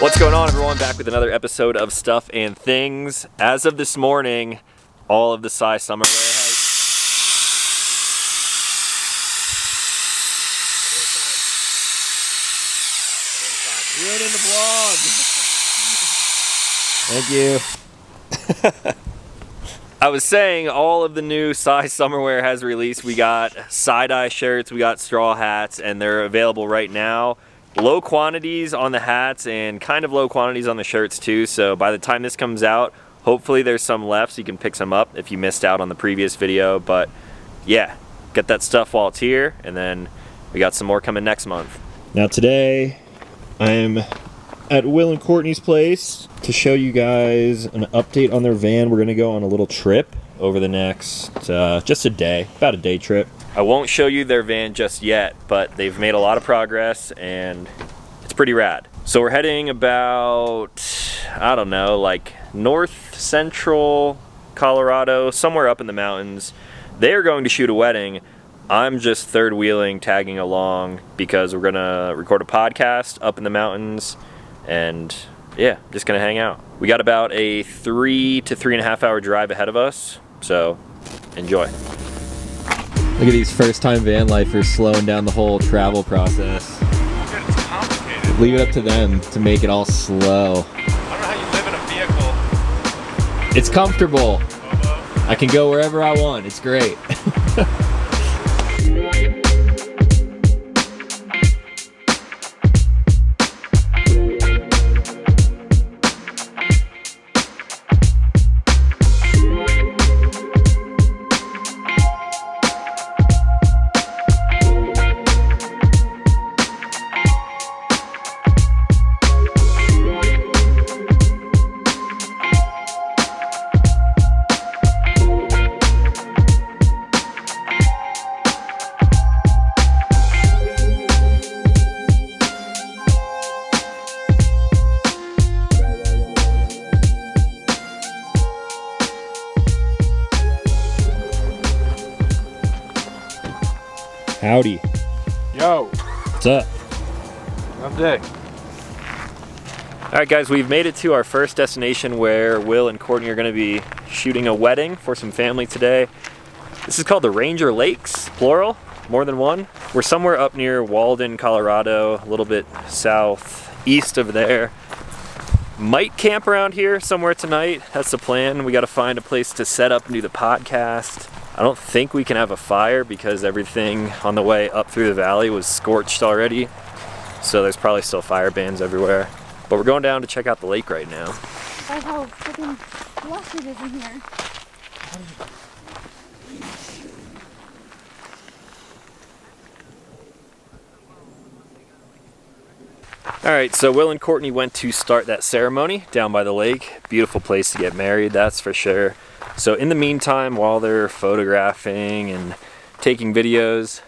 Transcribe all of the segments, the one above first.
What's going on, everyone? Back with another episode of Stuff and Things. As of this morning, all of the Psy Summerwear has... You're in the vlog. Thank you. I was saying all of the new Psy Summerwear has released. We got side-eye shirts, we got straw hats, and they're available right now. Low quantities on the hats and kind of low quantities on the shirts too, so by the time this comes out, hopefully there's some left so you can pick some up if you missed out on the previous video. But yeah, get that stuff while it's here, and then we got some more coming next month. Now today I'm at Will and Courtney's place to show you guys an update on their van. We're gonna go on a little trip over the next just a day, about a day trip. I won't show you their van just yet, but they've made a lot of progress and it's pretty rad. So we're heading about, I don't know, like north central Colorado, somewhere up in the mountains. They're going to shoot a wedding. I'm just third wheeling, tagging along because we're gonna record a podcast up in the mountains, and yeah, just gonna hang out. We got about a 3 to 3.5 hour drive ahead of us, so enjoy. Look at these first-time van lifers slowing down the whole travel process. It's complicated. Leave it up to them to make it all slow. I don't know how you live in a vehicle. It's comfortable. I can go wherever I want. It's great. Howdy. Yo. What's up? Update. Alright guys, we've made it to our first destination where Will and Courtney are going to be shooting a wedding for some family today. This is called the Ranger Lakes, plural, more than one. We're somewhere up near Walden, Colorado, a little bit southeast of there. Might camp around here somewhere tonight. That's the plan. We got to find a place to set up and do the podcast. I don't think we can have a fire because everything on the way up through the valley was scorched already. So there's probably still fire bans everywhere. But we're going down to check out the lake right now. That's how freaking lush it is in here. Alright, so Will and Courtney went to start that ceremony down by the lake. Beautiful place to get married, that's for sure. So in the meantime, while they're photographing and taking videos,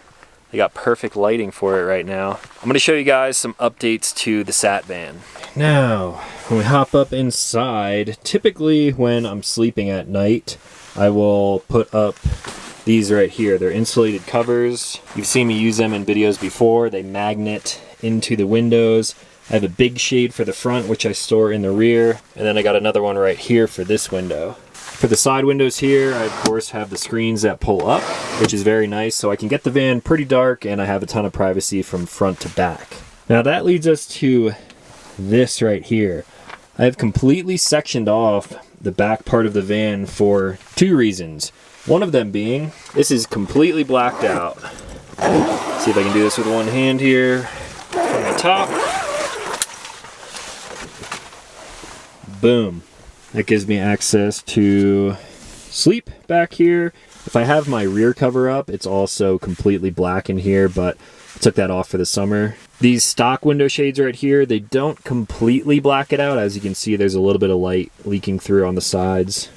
they got perfect lighting for it right now. I'm going to show you guys some updates to the Sat van. Now, when we hop up inside, typically when I'm sleeping at night, I will put up these right here. They're insulated covers. You've seen me use them in videos before. They magnet into the windows. I have a big shade for the front, which I store in the rear. And then I got another one right here for this window. For the side windows here, I of course have the screens that pull up, which is very nice, so I can get the van pretty dark and I have a ton of privacy from front to back. Now that leads us to this right here. I have completely sectioned off the back part of the van for two reasons. One of them being, this is completely blacked out. Let's see if I can do this with one hand here from the top. Boom. That gives me access to sleep back here. If I have my rear cover up, it's also completely black in here, but I took that off for the summer. These stock window shades right here, they don't completely black it out. As you can see, there's a little bit of light leaking through on the sides.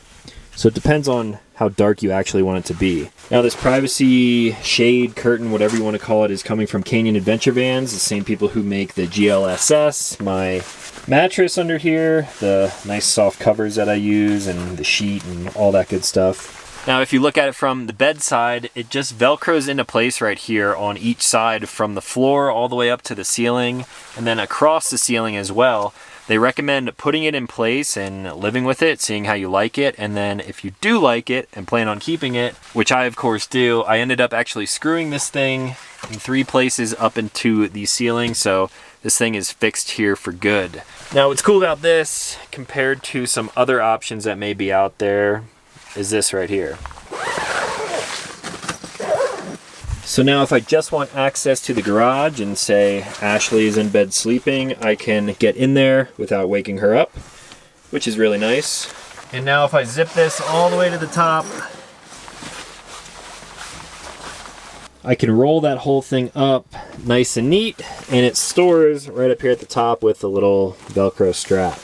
So it depends on how dark you actually want it to be. Now this privacy shade, curtain, whatever you want to call it, is coming from Canyon Adventure Vans, the same people who make the GLSS, my mattress under here, the nice soft covers that I use, and the sheet and all that good stuff. Now if you look at it from the bed side, it just velcros into place right here on each side from the floor all the way up to the ceiling, and then across the ceiling as well. They recommend putting it in place and living with it, seeing how you like it, and then if you do like it and plan on keeping it, which I of course do, I ended up actually screwing this thing in 3 places up into the ceiling, so this thing is fixed here for good. Now what's cool about this compared to some other options that may be out there is this right here. So now if I just want access to the garage and say Ashley is in bed sleeping, I can get in there without waking her up, which is really nice. And now if I zip this all the way to the top, I can roll that whole thing up nice and neat, and it stores right up here at the top with a little Velcro strap.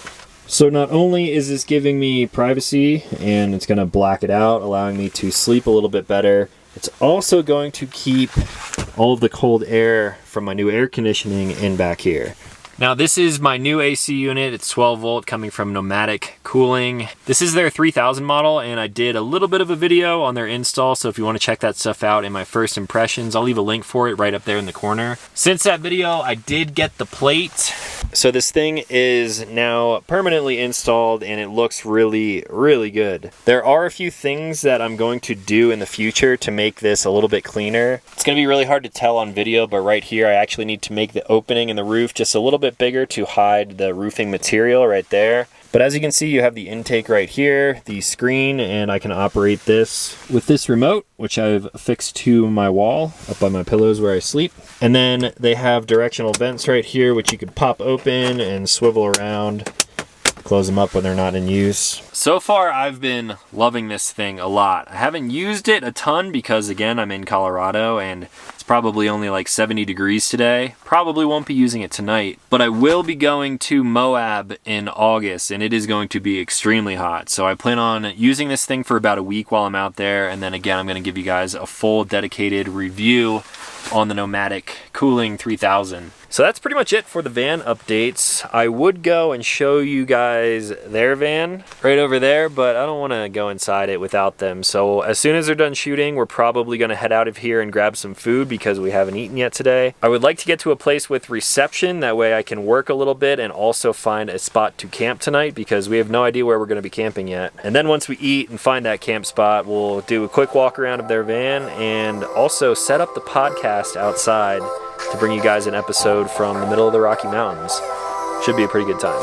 So not only is this giving me privacy and it's gonna black it out, allowing me to sleep a little bit better, it's also going to keep all of the cold air from my new air conditioning in back here. Now this is my new AC unit. It's 12 volt coming from Nomadic Cooling. This is their 3000 model, and I did a little bit of a video on their install, so if you want to check that stuff out in my first impressions, I'll leave a link for it right up there in the corner. Since that video, I did get the plate. So this thing is now permanently installed and it looks really, really good. There are a few things that I'm going to do in the future to make this a little bit cleaner. It's gonna be really hard to tell on video, but right here I actually need to make the opening in the roof just a little bit bigger to hide the roofing material right there. But as you can see, you have the intake right here, the screen, and I can operate this with this remote, which I've affixed to my wall up by my pillows where I sleep. And then they have directional vents right here, which you could pop open and swivel around, close them up when they're not in use. So far, I've been loving this thing a lot. I haven't used it a ton because, again, I'm in Colorado and it's probably only like 70 degrees today. Probably won't be using it tonight, but I will be going to Moab in August and it is going to be extremely hot. So I plan on using this thing for about a week while I'm out there, and then again, I'm gonna give you guys a full dedicated review on the Nomadic Cooling 3000. So that's pretty much it for the van updates. I would go and show you guys their van right over there, but I don't want to go inside it without them. So as soon as they're done shooting, we're probably going to head out of here and grab some food because we haven't eaten yet today. I would like to get to a place with reception. That way I can work a little bit and also find a spot to camp tonight because we have no idea where we're going to be camping yet. And then once we eat and find that camp spot, we'll do a quick walk around of their van and also set up the podcast outside to bring you guys an episode from the middle of the Rocky Mountains. Should be a pretty good time.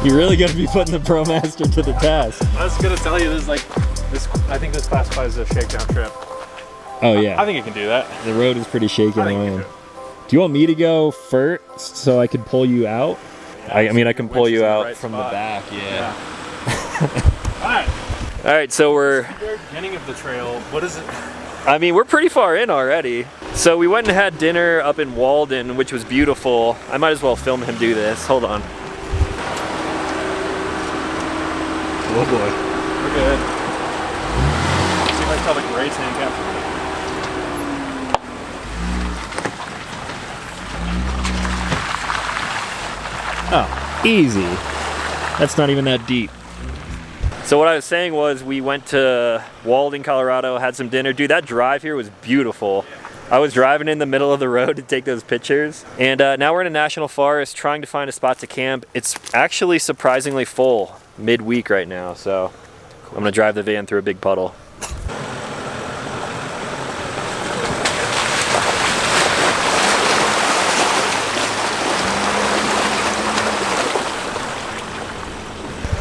You're really gonna be putting the ProMaster to the test. I was gonna tell you, I think this classifies as a shakedown trip. Oh yeah. I think it can do that. The road is pretty shaky on the way in. it. Do you want me to go first so I can pull you out? I mean, I can pull you out right from spot. the back, yeah. Alright. All right, so we're, Very beginning of the trail. What is it? I mean, we're pretty far in already. So we went and had dinner up in Walden, which was beautiful. I might as well film him do this. Hold on. Oh boy. We're good. See if I can tell the gray tank after. Oh, easy. That's not even that deep. So what I was saying was we went to Walden, Colorado, had some dinner. Dude, that drive here was beautiful. I was driving in the middle of the road to take those pictures. And now we're in a national forest trying to find a spot to camp. It's actually surprisingly full midweek right now. So I'm gonna drive the van through a big puddle.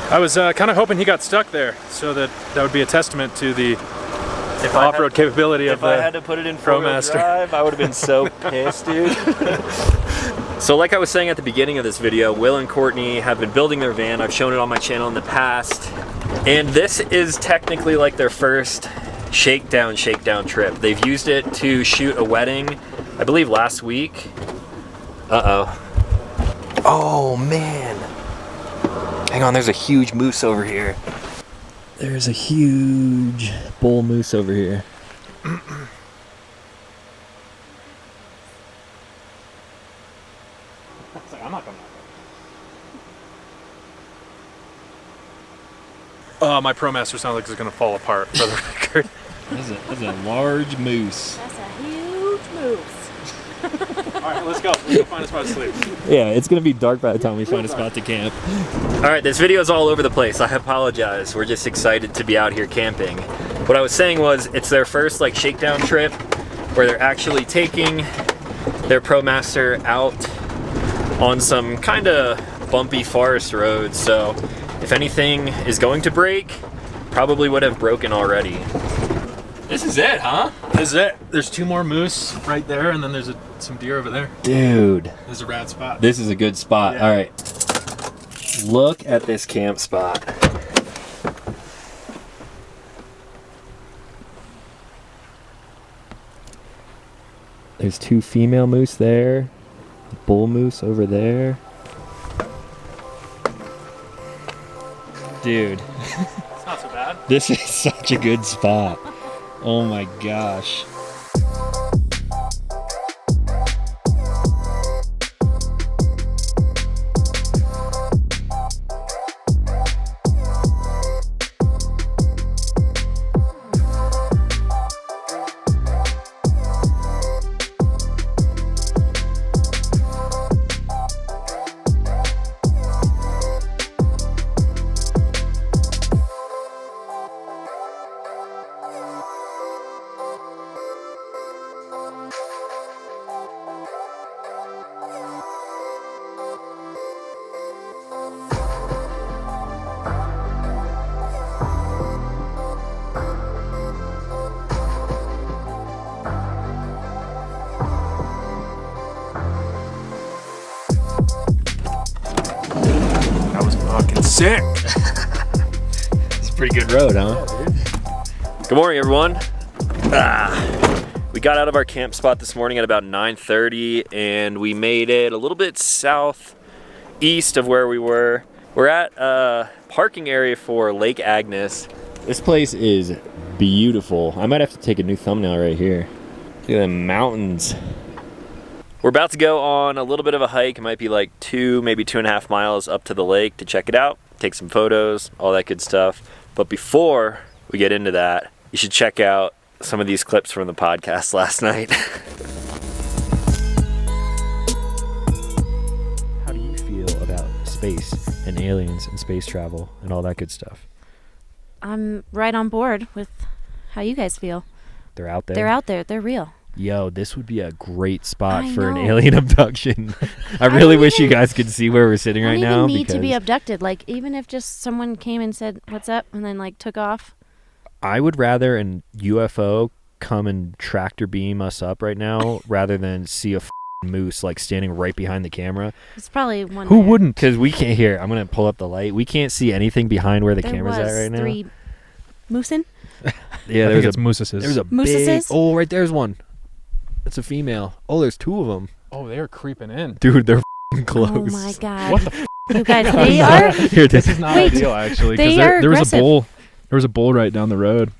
I was kind of hoping he got stuck there, so that would be a testament to the off-road capability of the If I had to put it in four-wheel ProMaster. drive, I would have been so pissed, dude. So like I was saying at the beginning of this video, Will and Courtney have been building their van. I've shown it on my channel in the past. And this is technically like their first shakedown trip. They've used it to shoot a wedding, I believe last week. Uh-oh. Oh, man. Hang on, there's a huge moose over here. There's a huge bull moose over here. was like, I'm not coming out. My ProMaster sounds like it's gonna fall apart for the record. That's a large moose. That's a huge moose. All right, let's go. Let's go find a spot to sleep. Yeah, it's gonna be dark by the time we find a spot to camp. All right, this video is all over the place. I apologize. We're just excited to be out here camping. What I was saying was, it's their first like shakedown trip where they're actually taking their ProMaster out on some kind of bumpy forest roads. So if anything is going to break, probably would have broken already. This is it, huh? This is it. There's 2 more moose right there, and then there's some deer over there. Dude, This is a rad spot. this is a good spot. Yeah. All right, look at this camp spot. There's 2 female moose there, bull moose over there. Dude, It's not so bad. this is such a good spot. Oh my gosh. That was fucking sick. It's a pretty good road, huh? Good morning, everyone. We got out of our camp spot this morning at about 9:30, and we made it a little bit southeast of where we were. We're at a parking area for Lake Agnes. This place is beautiful. I might have to take a new thumbnail right here. Look at the mountains. We're about to go on a little bit of a hike. It might be like 2, maybe 2.5 miles up to the lake to check it out, take some photos, all that good stuff. But before we get into that, you should check out some of these clips from the podcast last night. How do you feel about space and aliens and space travel and all that good stuff? I'm right on board with how you guys feel. They're out there? They're out there. They're real. Yo, this would be a great spot I for an know. alien abduction. I really wish you guys could see where we're sitting right now. I don't even need to be because abducted. Like, even if just someone came and said, "What's up?" and then like took off. I would rather an UFO come and tractor beam us up right now rather than see a moose like standing right behind the camera. It's probably one. Who there. wouldn't? Because we can't hear. I'm gonna pull up the light. We can't see anything behind where the There camera's was at right now. 3 moosin. Yeah, I there's think it's a mooses. there's a big. Mooseses? Oh, right there's one. It's a female. Oh, there's 2 of them. Oh, they're creeping in. Dude, they're close. Oh my god. What the? You guys, they are. Here, This is not Wait, ideal, actually. they Because are there was a aggressive. bull. There was a bull right down the road.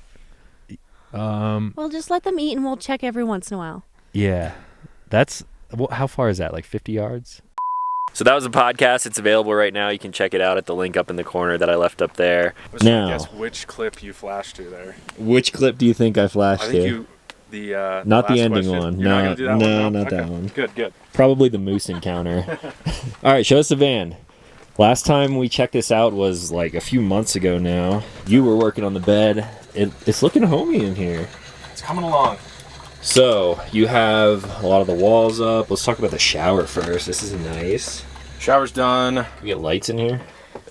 Well, just let them eat, and we'll check every once in a while. Yeah, that's how far is that? Like 50 yards? So that was a podcast. It's available right now. You can check it out at the link up in the corner that I left up there. Let's try to Now, guess which clip you flashed to there. which clip do you think I flashed I to? think you. The Not the last ending question. one. You're not No, gonna do that no, one? not that Okay. one. Good. Probably the moose encounter. All right, show us the van. Last time we checked this out was like a few months ago now. You were working on the bed. It's looking homey in here. It's coming along. So you have a lot of the walls up. Let's talk about the shower first. This is nice. Shower's done. Can we get lights in here?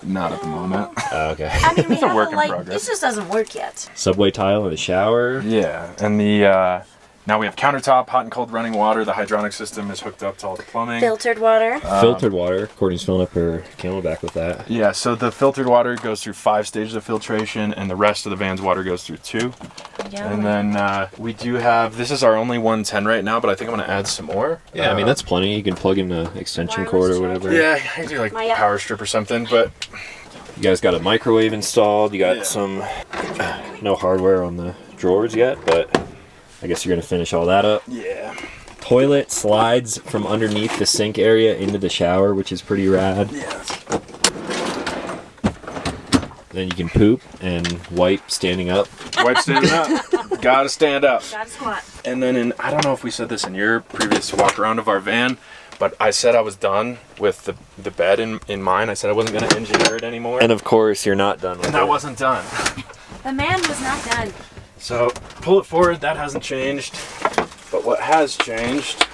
Not at the moment. Oh, okay. I mean, we It's a have work a in light. progress. This just doesn't work yet. Subway tile in the shower. Yeah, and the now we have countertop, hot and cold running water. The hydronic system is hooked up to all the plumbing. Filtered water. Filtered water. Courtney's filling up her Camelback with that. Yeah, so the filtered water goes through 5 stages of filtration, and the rest of the van's water goes through 2. Yeah. And then we do have, this is our only 110 right now, but I think I'm going to add some more. Yeah, I mean, that's plenty. You can plug in the extension cord or Wireless whatever. Yeah, I do like My- power strip or something, but You guys got a microwave installed. You got Yeah. some, no hardware on the drawers yet, but I guess you're going to finish all that up. yeah. toilet slides from underneath the sink area into the shower, which is pretty rad. Yes. Then you can poop and wipe standing up. Wipe standing up. Gotta stand up. Gotta squat. And then I don't know if we said this in your previous walk around of our van, but I said I was done with the bed in mine. I said I wasn't going to engineer it anymore. And of course, you're not done with And it. I wasn't done. The man was not done. So pull it forward, that hasn't changed. But what has changed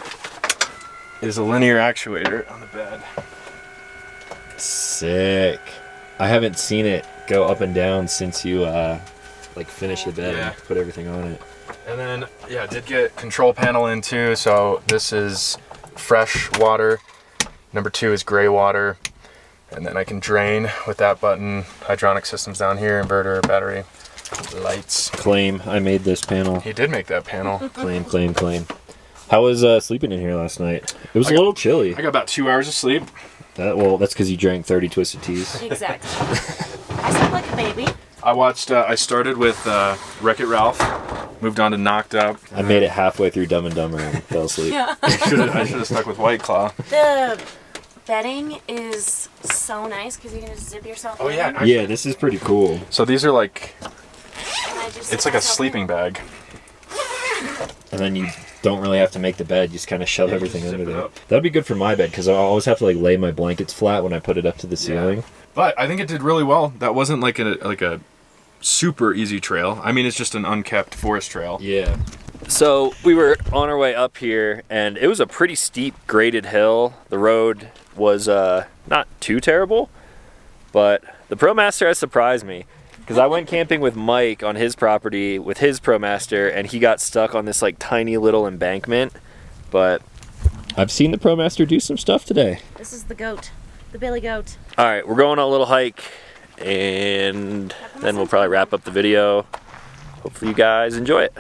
is a linear actuator on the bed. Sick. I haven't seen it go up and down since you like finished the bed Yeah. and put everything on it. And then, yeah, I did get control panel in too. So this is fresh water. Number 2 is gray water. And then I can drain with that button. Hydronic systems down here, inverter, battery, lights. Claim, I made this panel. He did make that panel. Claim, claim, claim. How was sleeping in here last night? It was a little chilly. I got about 2 hours of sleep. Well, that's because you drank 30 Twisted Teas. Exactly. I slept like a baby. I started with Wreck-It Ralph, moved on to Knocked Up. I made it halfway through Dumb and Dumber and fell asleep. Yeah. I should have stuck with White Claw. The bedding is so nice because you can just zip yourself Oh in. yeah. Yeah, this is pretty cool. So these are like, And I just it's zip like a myself sleeping in. bag. And then you don't really have to make the bed. You just kind of shove Yeah, you everything just under zip it there. up. That'd be good for my bed because I always have to like lay my blankets flat when I put it up to the ceiling. But I think it did really well. That wasn't like a super easy trail. I mean, it's just an unkept forest trail. Yeah. So we were on our way up here, and it was a pretty steep graded hill. The road was not too terrible, but the ProMaster has surprised me because I went camping with Mike on his property with his ProMaster, and he got stuck on this like tiny little embankment. But I've seen the ProMaster do some stuff today. This is the goat. The Billy goat. All right, we're going on a little hike, and then we'll probably wrap up the video. Hopefully you guys enjoy it.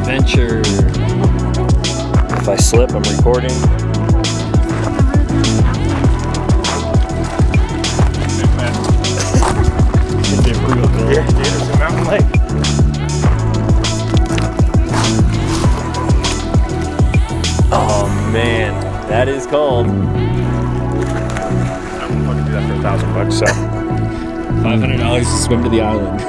Adventure. If I slip, I'm recording. Is it real cool? Yeah, dude, it's a mountain lake. Oh man, that is cold. I wouldn't fucking do that for $1,000, so. $500 to swim to the island.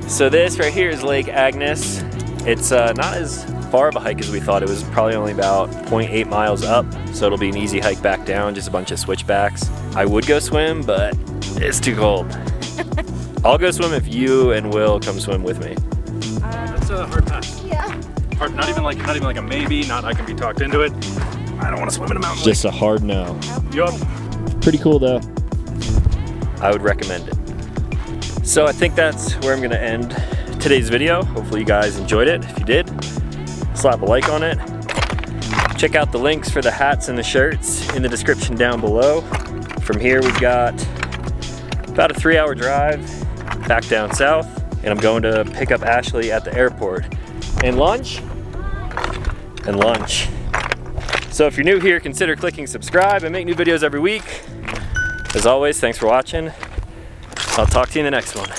So this right here is Lake Agnes. It's not as far of a hike as we thought. It was probably only about 0.8 miles up, so it'll be an easy hike back down, just a bunch of switchbacks. I would go swim, but it's too cold. I'll go swim if you and Will come swim with me. That's a hard pass. Yeah. Hard, not even like a maybe, not I can be talked into it. I don't want to swim in a mountain Just a hard no. lake. Yup. Pretty cool though. I would recommend it. So I think that's where I'm gonna end today's video. Hopefully you guys enjoyed it. If you did, slap a like on it. Check out the links for the hats and the shirts in the description down below. From here we've got about a 3-hour drive back down south, and I'm going to pick up Ashley at the airport. And lunch. So if you're new here, consider clicking subscribe. I make new videos every week. As always, thanks for watching. I'll talk to you in the next one.